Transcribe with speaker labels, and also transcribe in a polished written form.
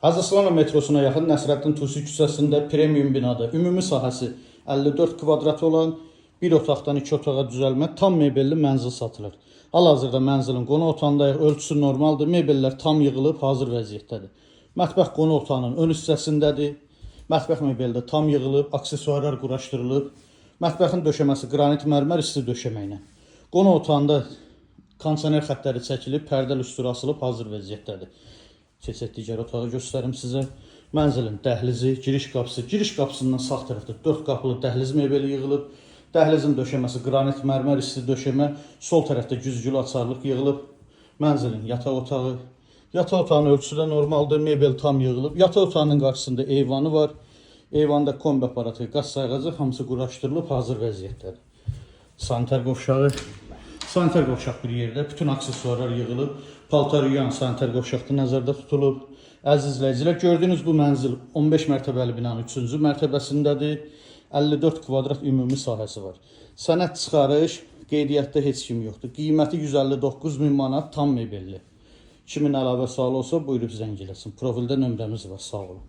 Speaker 1: Hacısılan metrosuna yaxın Nəsrəddin Tusi küçəsində premium binada ümumi sahəsi 54 kvadrat olan bir otaqdan 2 otağa düzəlmə tam mebelli mənzil satılır. Hal-hazırda mənzilin qonaq otağındayıq. Ölçüsü normaldır. Mebellər tam yığılıb, hazır vəziyyətdədir. Mətbəx qonaq otağının ön hissəsindədir. Mətbəx mebeli də tam yığılıb, aksesuarlar quraşdırılıb. Mətbəxin döşəməsi qranit mərmər isti döşəməklə. Qonaq otağında kondisioner xəttləri çəkilib, pərdə lüstru asılıb, hazır vəziyyətdədir. Keçək digər otağı göstərim sizə. Mənzilin dəhlizi, giriş qapısı. Giriş qapısından sağ tərəfdə 4 qapılı dəhliz mebeli yığılıb. Dəhlizin döşəməsi qranit mərmər isti döşəmə. Sol tərəfdə güzgülü açarlıq yığılıb. Mənzilin yataq otağı. Yataq otağının ölçüsü də normaldır. Mebel tam yığılıb. Yataq otağının qarşısında eyvanı var. Eyvanda kombi aparatı, qaz sayğacı hamısı quraşdırılıb, hazır vəziyyətdədir. Sanitar qovşağı. Sanitar qovşaq bir yerdə. Bütün aksesuarlar yığılıb. Paltar yuyan sanitar qovşaqda nəzərdə tutulub. Əziz izləyicilər, gördüyünüz bu mənzil 15 mərtəbəli binanın 3-cü mərtəbəsindədir. 54 kvadrat ümumi sahəsi var. Sənəd çıxarış, qeydiyyatda heç kim yoxdur. Qiyməti 159.000 manat, tam mebelli. Kimin əlavə sualı olsa buyurub zəng eləsin. Profildə nömrəmiz var, sağ olun.